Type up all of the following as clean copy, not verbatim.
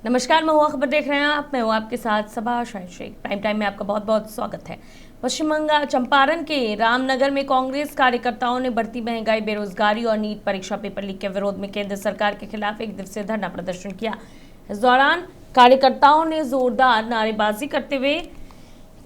नमस्कार, मैं हूँ खबर देख रहे हैं आप। मैं हूँ आपके साथ सबा शाहीन शेख। प्राइम टाइम में आपका बहुत बहुत स्वागत है। पश्चिम बंगाल चंपारण के रामनगर में कांग्रेस कार्यकर्ताओं ने बढ़ती महंगाई, बेरोजगारी और नीट परीक्षा पेपर लीक के विरोध में केंद्र सरकार के खिलाफ एक दिवसीय धरना प्रदर्शन किया। इस दौरान कार्यकर्ताओं ने जोरदार नारेबाजी करते हुए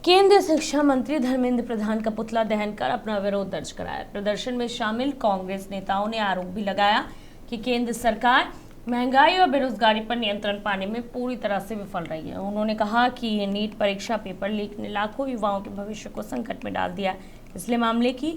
केंद्रीय शिक्षा मंत्री धर्मेंद्र प्रधान का पुतला दहन कर अपना विरोध दर्ज कराया। प्रदर्शन में शामिल कांग्रेस नेताओं ने आरोप भी लगाया कि केंद्र सरकार महंगाई और बेरोजगारी पर नियंत्रण पाने में पूरी तरह से विफल रही है। उन्होंने कहा कि ये नीट परीक्षा पेपर लीक ने लाखों युवाओं के भविष्य को संकट में डाल दिया, इसलिए मामले की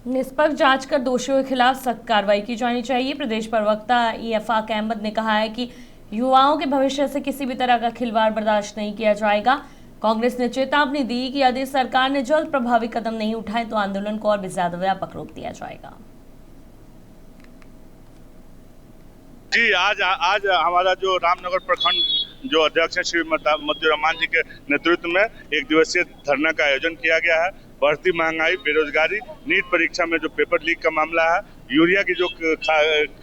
निष्पक्ष जांच कर दोषियों के खिलाफ सख्त कार्रवाई की जानी चाहिए। प्रदेश प्रवक्ता इत्तेफाक अहमद ने कहा है कि युवाओं के भविष्य से किसी भी तरह का खिलवाड़ बर्दाश्त नहीं किया जाएगा। कांग्रेस ने चेतावनी दी कि यदि सरकार ने जल्द प्रभावी कदम नहीं उठाए तो आंदोलन को और भी ज्यादा व्यापक रूप दिया जाएगा। जी, आज हमारा जो रामनगर प्रखंड जो अध्यक्ष है श्री मध्य जी के नेतृत्व में एक दिवसीय धरना का आयोजन किया गया है। बढ़ती महंगाई, बेरोजगारी, नीट परीक्षा में जो पेपर लीक का मामला है, यूरिया की जो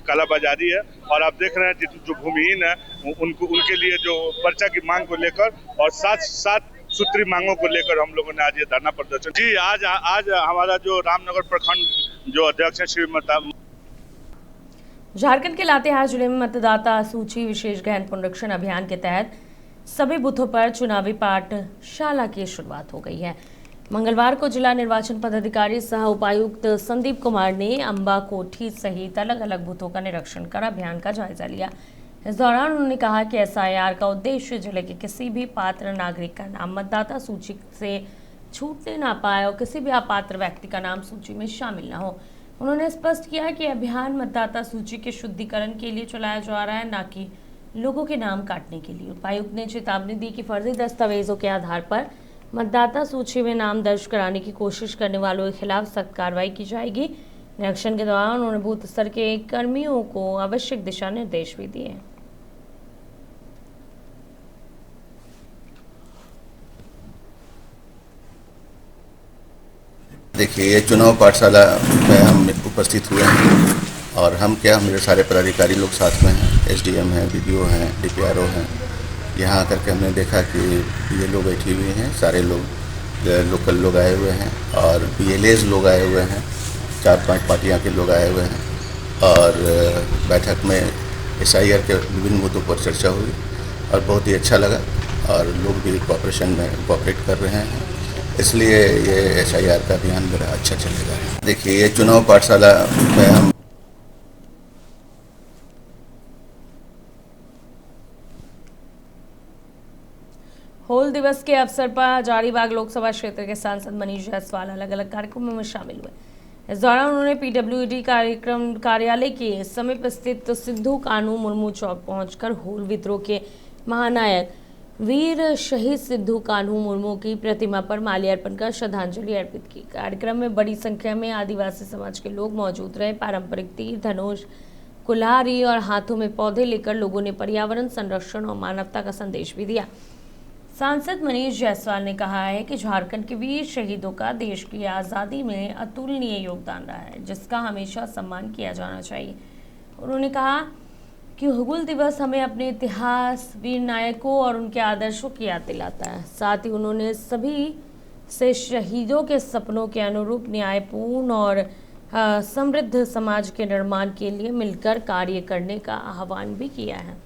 कालाबाजारी है, और आप देख रहे हैं जो भूमिहीन है उनके लिए जो पर्चा की मांग को लेकर और सात सूत्री मांगों को लेकर हम लोगों ने आज ये धरना प्रदर्शन। जी, आज हमारा जो रामनगर प्रखंड जो अध्यक्ष है श्री झारखंड के लातेहार जिले में मतदाता सूची विशेष गहन पुनरीक्षण अभियान के तहत सभी बूथों पर चुनावी पाठशाला की शुरुआत हो गई है। मंगलवार को जिला निर्वाचन पदाधिकारी सह उपायुक्त संदीप कुमार ने अंबा कोठी सहित अलग अलग बूथों का निरीक्षण कर अभियान का जायजा लिया। इस दौरान उन्होंने कहा कि एसआईआर का उद्देश्य जिले के किसी भी पात्र नागरिक का नाम मतदाता सूची से छूटने ना पाए और किसी भी अपात्र व्यक्ति का नाम सूची में शामिल न हो। उन्होंने स्पष्ट किया कि अभियान मतदाता सूची के शुद्धिकरण के लिए चलाया जा रहा है, न कि लोगों के नाम काटने के लिए। उपायुक्त ने चेतावनी दी कि फर्जी दस्तावेजों के आधार पर मतदाता सूची में नाम दर्ज कराने की कोशिश करने वालों के खिलाफ सख्त कार्रवाई की जाएगी। निरीक्षण के दौरान उन्होंने बूथ स्तर के कर्मियों को आवश्यक दिशा निर्देश भी दिए। देखिए, ये चुनाव पाठशाला में हम उपस्थित हुए हैं और हम क्या, मेरे सारे पदाधिकारी लोग साथ में हैं, एसडीएम हैं, बीडीओ हैं, डीपीआरओ हैं। यहाँ आकर के हमने देखा कि ये लोग बैठी हुए हैं, सारे लोग लोकल लोग आए हुए हैं और बीएलएज लोग आए हुए हैं, 4-5 पार्टियाँ के लोग आए हुए हैं। और बैठक में एसआईआर के विभिन्न मुद्दों पर चर्चा हुई और बहुत ही अच्छा लगा और लोग भी कोऑपरेट कर रहे हैं, इसलिए ये एसआईआर का अभियान मेरा अच्छा चलेगा। देखिए, ये चुनाव पाठशाला में हम हूल दिवस के अवसर पर हजारीबाग लोकसभा क्षेत्र के सांसद मनीष जायसवाल अलग अलग कार्यक्रमों में शामिल हुए। इस दौरान उन्होंने पीडब्ल्यूडी कार्यालय के समीप स्थित सिद्धू कान्हू मुर्मू चौक पहुंचकर हूल विद्रोह के महानायक वीर शहीद सिद्धू कान्हू मुर्मू की प्रतिमा पर माल्यार्पण कर श्रद्धांजलि अर्पित की। कार्यक्रम में बड़ी संख्या में आदिवासी समाज के लोग मौजूद रहे। पारंपरिक तीर धनुष, कुल्हाड़ी और हाथों में पौधे लेकर लोगों ने पर्यावरण संरक्षण और मानवता का संदेश भी दिया। सांसद मनीष जायसवाल ने कहा है कि झारखंड के वीर शहीदों का देश की आज़ादी में अतुलनीय योगदान रहा है, जिसका हमेशा सम्मान किया जाना चाहिए। उन्होंने कहा कि हूल दिवस हमें अपने इतिहास, वीर नायकों और उनके आदर्शों की याद दिलाता है। साथ ही उन्होंने सभी से शहीदों के सपनों के अनुरूप न्यायपूर्ण और समृद्ध समाज के निर्माण के लिए मिलकर कार्य करने का आह्वान भी किया है।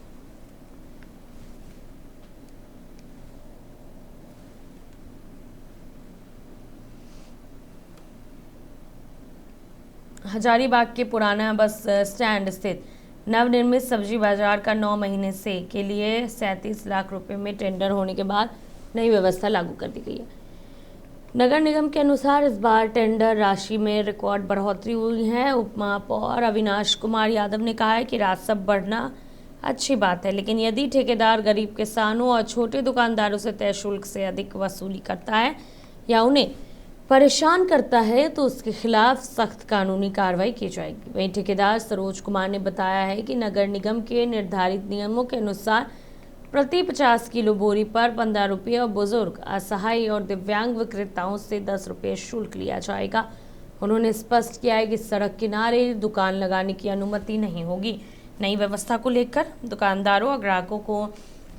हजारीबाग के पुराना बस स्टैंड स्थित नवनिर्मित सब्जी बाजार का 9 महीने से के लिए 37 लाख रुपए में टेंडर होने के बाद नई व्यवस्था लागू कर दी गई है। नगर निगम के अनुसार इस बार टेंडर राशि में रिकॉर्ड बढ़ोतरी हुई है। उप महापौर अविनाश कुमार यादव ने कहा है कि राजस्व बढ़ना अच्छी बात है, लेकिन यदि ठेकेदार गरीब किसानों और छोटे दुकानदारों से तय शुल्क से अधिक वसूली करता है या उन्हें परेशान करता है तो उसके खिलाफ सख्त कानूनी कार्रवाई की जाएगी। वहीं ठेकेदार सरोज कुमार ने बताया है कि नगर निगम के निर्धारित नियमों के अनुसार प्रति 50 किलो बोरी पर 15 रुपये और बुजुर्ग, असहाय और दिव्यांग विक्रेताओं से 10 रुपये शुल्क लिया जाएगा। उन्होंने स्पष्ट किया है कि सड़क किनारे दुकान लगाने की अनुमति नहीं होगी। नई व्यवस्था को लेकर दुकानदारों और ग्राहकों को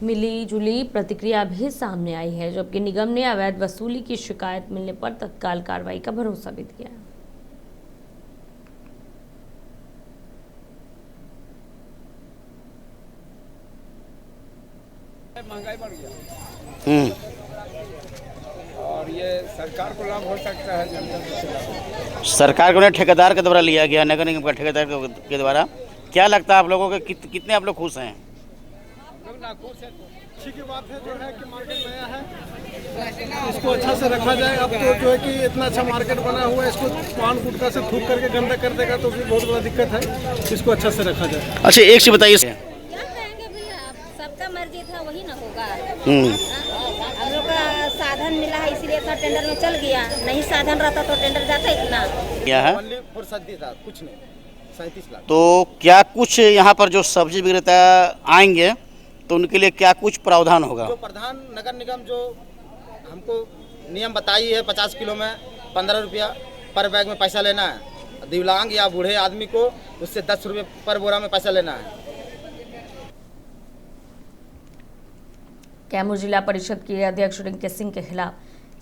मिली जुली प्रतिक्रिया भी सामने आई है, जबकि निगम ने अवैध वसूली की शिकायत मिलने पर तत्काल कार्रवाई का भरोसा भी दिया है। महंगाई बढ़ गया और ये सरकार को लाभ हो सकता है, जनता को खिलाफ। सरकार को ने ठेकेदार के द्वारा लिया गया, नगर निगम का ठेकेदार के द्वारा। क्या लगता है आप लोगों के कितने आप लोग खुश हैं? लोग नाखुश हैं। अच्छी की बात है जो है कि मार्केट नया है, इसको अच्छा से रखा जाए। अब तो जो है कि इतना अच्छा मार्केट बना हुआ है, इसको पान गुटखा से थूक करके गंदा कर देगा तो भी बहुत बड़ा दिक्कत है। इसको अच्छा से रखा जाए। अच्छा, एक चीज बताइए। सबका मर्जी था वही ना होगा। हम लोग का साधन मिला है इसलिए इतना टेंडर में चल गया, नहीं साधन रहता तो टेंडर जाता इतना। क्या है? कुछ नहीं, 37 लाख। तो क्या कुछ यहाँ पर जो सब्जी विक्रेता आएंगे तो उनके लिए क्या कुछ प्रावधान होगा? जो प्रधान नगर निगम जो हमको नियम बताई है, 50 किलो में 15 रुपया पर बैग में पैसा लेना है। दिव्यांग या बूढ़े आदमी को उससे 10 रुपये पर बोरा में पैसा लेना है। कैमूर जिला परिषद के अध्यक्ष रिंकी सिंह के खिलाफ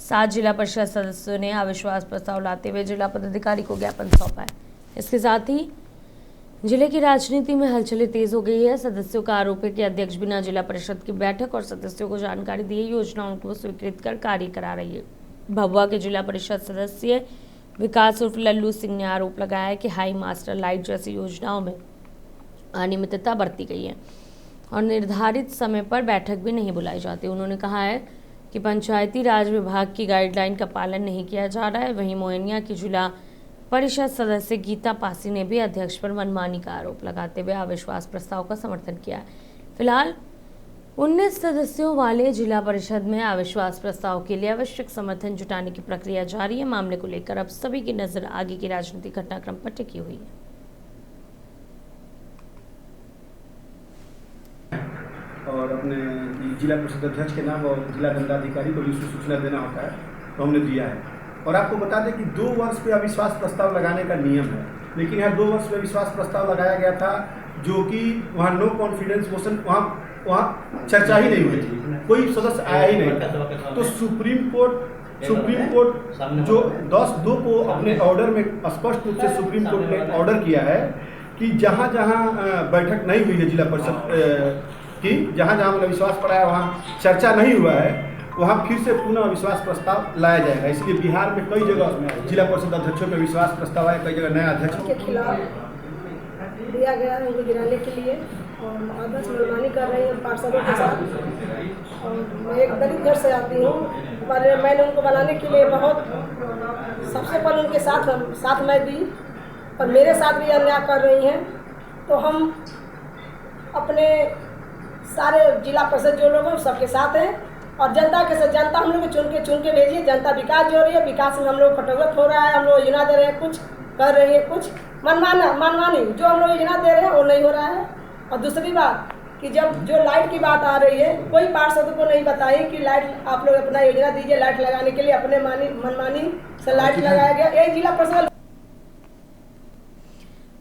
7 जिला परिषद सदस्यों ने अविश्वास प्रस्ताव लाते हुए जिला पदाधिकारी को ज्ञापन सौंपा है। इसके साथ ही जिले की राजनीति में हलचलें तेज हो गई है। सदस्यों का आरोप है कि अध्यक्ष बिना जिला परिषद की बैठक और सदस्यों को जानकारी दिए योजनाओं को स्वीकृत कर कार्य करा रही है। भभुआ के जिला परिषद सदस्य विकास उर्फ लल्लू सिंह ने आरोप लगाया है कि हाई मास्टर लाइट जैसी योजनाओं में अनियमितता बरती गई है और निर्धारित समय पर बैठक भी नहीं बुलाई जाती। उन्होंने कहा है कि पंचायती राज विभाग की गाइडलाइन का पालन नहीं किया जा रहा है। वहीं मोहनिया की जिला परिषद सदस्य गीता पासी ने भी अध्यक्ष पर मनमानी का आरोप लगाते हुए अविश्वास प्रस्ताव का समर्थन किया है। फिलहाल 19 सदस्यों वाले जिला परिषद में अविश्वास प्रस्ताव के लिए आवश्यक समर्थन जुटाने की प्रक्रिया जारी है। मामले को लेकर अब सभी की नजर आगे की राजनीतिक घटनाक्रम पर टिकी हुई है। और अपने जिला परिषद अध्यक्ष के नाम और जिला दंडाधिकारी को भी सूचना देना होता है, तो हमने दिया है। और आपको बता दें कि 2 वर्ष पे अविश्वास प्रस्ताव लगाने का नियम है, लेकिन यहाँ 2 वर्ष पे अविश्वास प्रस्ताव लगाया गया था, जो कि वहाँ नो कॉन्फिडेंस मोशन वहाँ चर्चा ही नहीं हुई थी, कोई सदस्य आया ही नहीं। तो सुप्रीम कोर्ट जो 10/2 को अपने ऑर्डर में स्पष्ट रूप से सुप्रीम कोर्ट ने ऑर्डर किया है कि जहाँ जहाँ बैठक नहीं हुई है जिला परिषद कि जहाँ जहाँ अविश्वास पड़ा है वहाँ चर्चा नहीं हुआ है, वहाँ फिर से पुनः अविश्वास प्रस्ताव लाया जाएगा। इसलिए बिहार में कई जगह जिला परिषद अध्यक्षों के विश्वास प्रस्ताव आए, कई जगह नया अध्यक्ष के खिलाफ दिया गया है उनको गिराने के लिए, और अध्यक्ष मनमानी कर रही है पार्षदों के साथ। और मैं एक दलित घर से आती हूँ, पर मैंने उनको बनाने के लिए बहुत सबसे पहले उनके साथ मैं दी, और मेरे साथ भी अन्याय कर रही हैं। तो हम अपने सारे जिला परिषद जो लोग हैं सबके साथ हैं, और जनता के साथ जनता हम लोग चुन के भेजिए। जनता विकास जो हो रही है, विकास में हम लोग फटोगत हो रहा है, हम लोग योजना दे रहे हैं, कुछ कर रहे हैं, कुछ मनमानी जो हम लोग योजना दे रहे हैं वो नहीं हो रहा है। और दूसरी बात कि जब जो लाइट की बात आ रही है, कोई पार्षद को नहीं बताई कि लाइट आप लोग अपना योजना दीजिए लाइट लगाने के लिए, अपने मनमानी से लाइट लगाया गया। एक जिला परिषद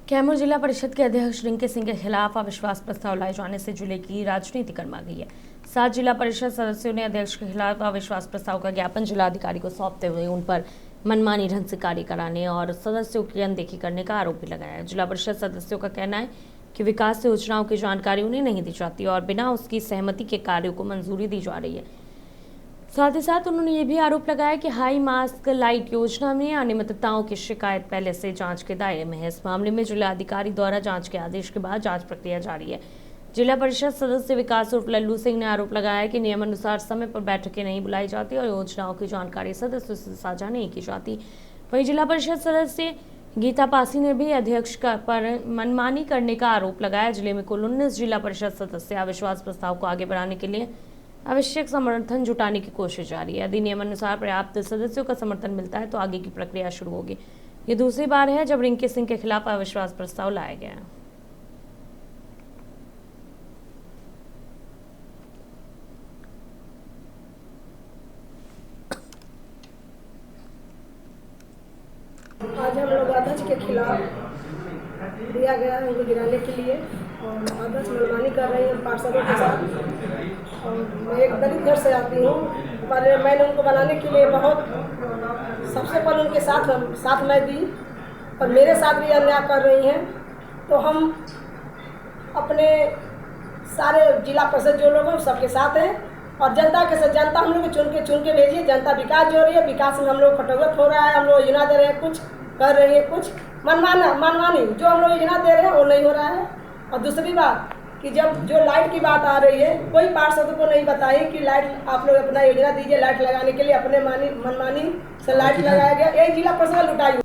कैमूर जिला परिषद के अध्यक्ष रिंकी सिंह के खिलाफ अविश्वास प्रस्ताव लाए जाने से जिले की राजनीति गर्मा गई है। 7 जिला परिषद सदस्यों ने अध्यक्ष के खिलाफ अविश्वास प्रस्ताव का ज्ञापन जिलाधिकारी को सौंपते हुए उन पर मनमानी ढंग से कार्य कराने और सदस्यों की अनदेखी करने का आरोप भी लगाया। जिला परिषद सदस्यों का कहना है कि विकास योजनाओं की जानकारी उन्हें नहीं दी जाती और बिना उसकी सहमति के कार्यों को मंजूरी दी जा रही है। साथ ही साथ उन्होंने ये भी आरोप लगाया कि हाई मास्क लाइट योजना में अनियमितताओं की शिकायत पहले से जांच के दायरे में है। इस मामले में जिलाधिकारी द्वारा जांच के आदेश के बाद जांच प्रक्रिया जारी है। जिला परिषद सदस्य विकास उर्फ लल्लू सिंह ने आरोप लगाया कि नियमानुसार समय पर बैठकें नहीं बुलाई जाती और योजनाओं की जानकारी सदस्यों से साझा नहीं की जाती। वहीं जिला परिषद सदस्य गीता पासी ने भी अध्यक्ष पर मनमानी करने का आरोप लगाया। जिले में कुल 19 जिला परिषद सदस्य अविश्वास प्रस्ताव को आगे बढ़ाने के लिए आवश्यक समर्थन जुटाने की कोशिश जारी है। यदि नियमानुसार पर्याप्त सदस्यों का समर्थन मिलता है तो आगे की प्रक्रिया शुरू होगी। ये दूसरी बार है जब रिंकी सिंह के खिलाफ अविश्वास प्रस्ताव लाया गया है। आज हम लोग अध्यक्ष के खिलाफ दिया गया है उनको गिराने के लिए, और आदर्श मनमानी कर रही हैं पार्षदों के साथ। और मैं एक दलित घर से आती हूँ, पर मैंने उनको बनाने के लिए बहुत सबसे पहले उनके साथ मैं दी, पर मेरे साथ भी अन्याय कर रही हैं। तो हम अपने सारे जिला परिषद जो लोग हैं सबके साथ हैं, और जनता के साथ जनता हम लोग चुन के भेजिए। जनता विकास जो रही है, विकास में हम लोग खटोगत हो रहा है। हम लोग योजना दे रहे हैं, कुछ कर रही है, कुछ मनमानी जो हम लोग योजना दे रहे हैं वो नहीं हो रहा है। और दूसरी बात कि जब जो लाइट की बात आ रही है, कोई पार्षद को नहीं बताई कि लाइट आप लोग अपना योजना दीजिए लाइट लगाने के लिए। अपने मनमानी से लाइट लगाया गया, एक जिला परिषद लुटाई।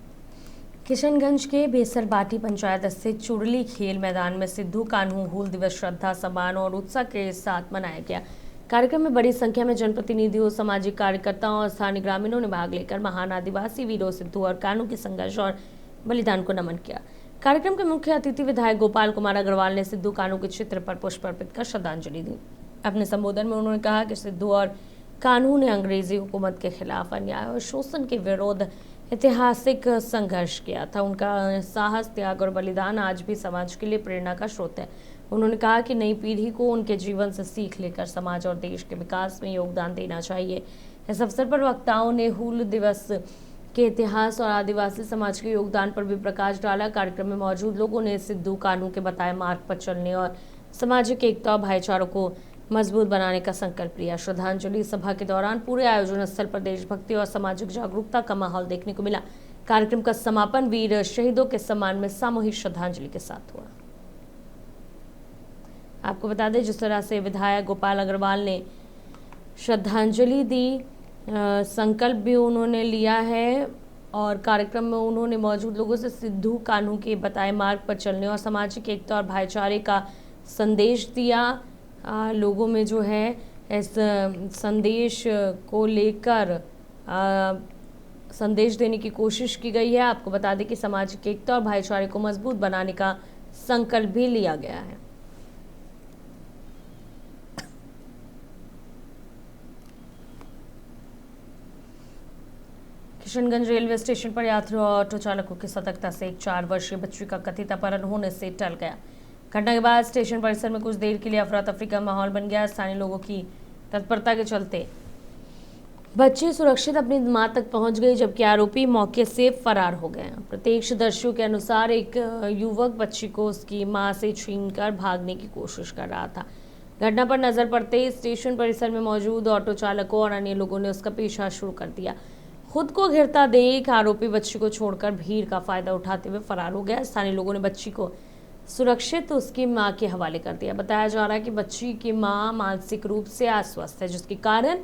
किशनगंज के बेसरबाटी पंचायत स्थित चुरली खेल मैदान में सिद्धू कान्हू हूल दिवस श्रद्धा सम्मान और उत्साह के साथ मनाया गया। कार्यक्रम में बड़ी संख्या में जनप्रतिनिधियों, सामाजिक कार्यकर्ताओं और स्थानीय ग्रामीणों ने भाग लेकर महान आदिवासी वीरों सिद्धू और कान्हू के संघर्ष और बलिदान को नमन किया। कार्यक्रम के मुख्य अतिथि विधायक गोपाल कुमार अग्रवाल ने सिद्धू कान्हू के चित्र पर पुष्प अर्पित कर श्रद्धांजलि दी। अपने संबोधन में उन्होंने कहा कि सिद्धू और कान्हू ने अंग्रेजी हुकूमत के खिलाफ अन्याय और शोषण के विरोध ऐतिहासिक संघर्ष किया था। उनका साहस, त्याग और बलिदान आज भी समाज के लिए प्रेरणा का स्रोत है। उन्होंने कहा कि नई पीढ़ी को उनके जीवन से सीख लेकर समाज और देश के विकास में योगदान देना चाहिए। इस अवसर पर वक्ताओं ने हूल दिवस के इतिहास और आदिवासी समाज के योगदान पर भी प्रकाश डाला। कार्यक्रम में मौजूद लोगों ने सिद्धू कान्हू के बताए मार्ग पर चलने और सामाजिक एकता और भाईचारों को मजबूत बनाने का संकल्प लिया। श्रद्धांजलि सभा के दौरान पूरे आयोजन स्थल पर देशभक्ति और सामाजिक जागरूकता का माहौल देखने को मिला। कार्यक्रम का समापन वीर शहीदों के सम्मान में सामूहिक श्रद्धांजलि के साथ हुआ। आपको बता दें, जिस तरह से विधायक गोपाल अग्रवाल ने श्रद्धांजलि दी, संकल्प भी उन्होंने लिया है और कार्यक्रम में उन्होंने मौजूद लोगों से सिद्धू कान्हू के बताए मार्ग पर चलने और सामाजिक एकता और भाईचारे का संदेश दिया। लोगों में जो है इस संदेश को लेकर संदेश देने की कोशिश की गई है। आपको बता दें कि सामाजिक एकता और भाईचारे को मजबूत बनाने का संकल्प भी लिया गया है। किशनगंज रेलवे स्टेशन पर यात्री और ऑटो चालकों की सतर्कता से एक 4 वर्षीय बच्ची का कथित अपहरण होने से टल गया। घटना के बाद स्टेशन परिसर में कुछ देर के लिए अफरा तफरी का माहौल बन गया। स्थानीय लोगों की तत्परता के चलते बच्ची सुरक्षित अपनी मां तक पहुंच गई, जबकि आरोपी मौके से फरार हो गए। प्रत्यक्षदर्शियों के अनुसार एक युवक बच्ची को उसकी मां से छीनकर भागने की कोशिश कर रहा था। घटना पर नजर पड़ते ही स्टेशन परिसर में मौजूद ऑटो चालकों और अन्य लोगों ने उसका पीछा शुरू कर दिया। खुद को घिरता देख आरोपी बच्ची को छोड़कर भीड़ का फायदा उठाते हुए फरार हो गया। स्थानीय लोगों ने बच्ची को सुरक्षित उसकी मां के हवाले कर दिया। बताया जा रहा है कि बच्ची की मां मानसिक रूप से अस्वस्थ है, जिसके कारण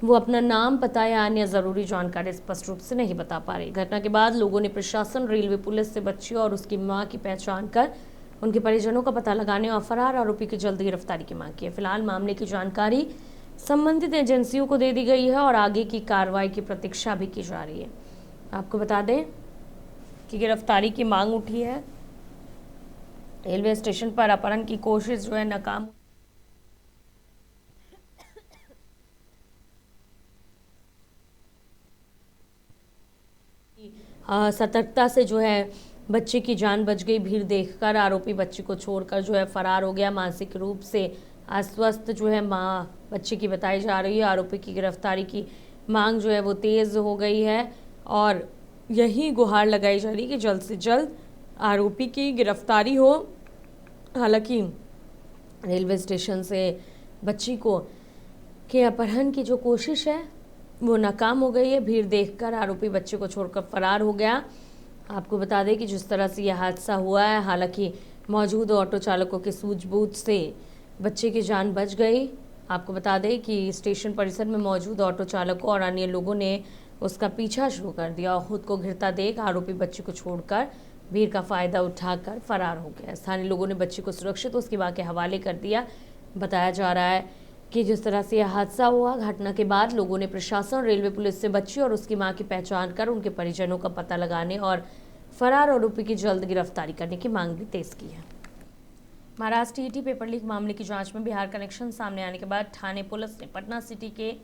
वो अपना नाम, पता या अन्य जरूरी जानकारी स्पष्ट रूप से नहीं बता पा रही। घटना के बाद लोगों ने प्रशासन, रेलवे, पुलिस से बच्ची और उसकी मां की पहचान कर उनके परिजनों का पता लगाने और फरार आरोपी की जल्द गिरफ्तारी की मांग की है। फिलहाल मामले की जानकारी संबंधित एजेंसियों को दे दी गई है और आगे की कार्रवाई की प्रतीक्षा भी की जा रही है। आपको बता दें कि गिरफ्तारी की मांग उठी है। रेलवे स्टेशन पर अपहरण की कोशिश जो है नाकाम। सतर्कता से जो है बच्चे की जान बच गई। भीड़ देखकर आरोपी बच्ची को छोड़कर जो है फरार हो गया। मानसिक रूप से अस्वस्थ जो है मां बच्चे की बताई जा रही है। आरोपी की गिरफ्तारी की मांग जो है वो तेज हो गई है और यही गुहार लगाई जा रही है कि जल्द से जल्द आरोपी की गिरफ्तारी हो। हालांकि रेलवे स्टेशन से बच्ची को के अपहरण की जो कोशिश है वो नाकाम हो गई है। भीड़ देखकर आरोपी बच्चे को छोड़कर फरार हो गया। आपको बता दें कि जिस तरह से यह हादसा हुआ है, हालांकि मौजूद ऑटो चालकों की सूझबूझ से बच्चे की जान बच गई। आपको बता दें कि स्टेशन परिसर में मौजूद ऑटो चालकों और अन्य लोगों ने उसका पीछा शुरू कर दिया और खुद को घिरता देख आरोपी बच्ची को छोड़कर भीड़ का फायदा उठाकर फरार हो गया। स्थानीय लोगों ने बच्ची को सुरक्षित उसकी मां के हवाले कर दिया। बताया जा रहा है कि जिस तरह से यह हादसा हुआ, घटना के बाद लोगों ने प्रशासन, रेलवे, पुलिस से बच्ची और उसकी मां की पहचान कर उनके परिजनों का पता लगाने और फरार आरोपी की जल्द गिरफ्तारी करने की मांग भी तेज की है। महाराष्ट्र टीईटी पेपर लीक मामले की जांच में बिहार कनेक्शन सामने आने के बाद थाने पुलिस ने पटना सिटी के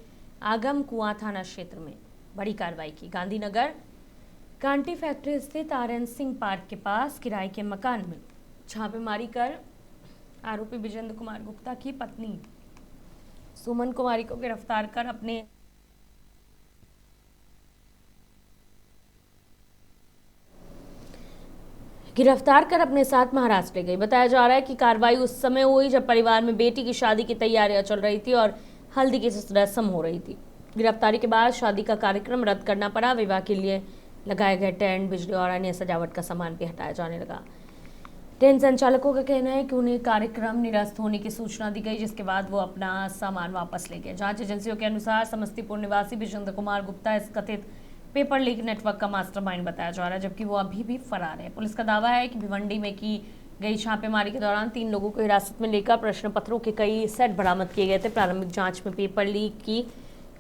आगम कुआं थाना क्षेत्र में बड़ी कार्रवाई की। गांधीनगर कांटी फैक्ट्री स्थित आरएन सिंह पार्क के पास किराए के मकान में छापेमारी कर आरोपी विजेंद्र कुमार गुप्ता की पत्नी सुमन कुमारी को गिरफ्तार कर अपने साथ महाराष्ट्र ले गई। बताया जा रहा है कि कार्रवाई उस समय हुई जब परिवार में बेटी की शादी की तैयारियां चल रही थी और हल्दी की रस्म हो रही थी। गिरफ्तारी के बाद शादी का कार्यक्रम रद्द करना पड़ा। विवाह के लिए लगाए गए टेंट, बिजली और अन्य सजावट का सामान भी हटाया जाने लगा। टेंट संचालकों का कहना है कि उन्हें कार्यक्रम निरस्त होने की सूचना दी गई, जिसके बाद वो अपना सामान वापस ले गए। जांच एजेंसियों के अनुसार समस्तीपुर निवासी विजेंद्र कुमार गुप्ता इस कथित पेपर लीक नेटवर्क का मास्टरमाइंड बताया जा रहा है, जबकि वो अभी भी फरार है। पुलिस का दावा है कि भिवंडी में की गई छापेमारी के दौरान 3 लोगों को हिरासत में लेकर प्रश्न पत्रों के कई सेट बरामद किए गए थे। प्रारंभिक जांच में पेपर लीक की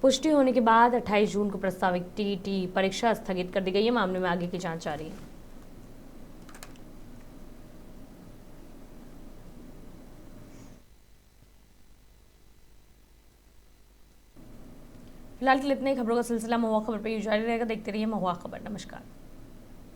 पुष्टि होने के बाद 28 जून को प्रस्तावित टीईटी परीक्षा स्थगित कर दी गई है। मामले में आगे की जांच जारी है। फिलहाल के लिए इतने खबरों का सिलसिला महुआ खबर पर जारी रहेगा। देखते रहिए महुआ खबर। नमस्कार।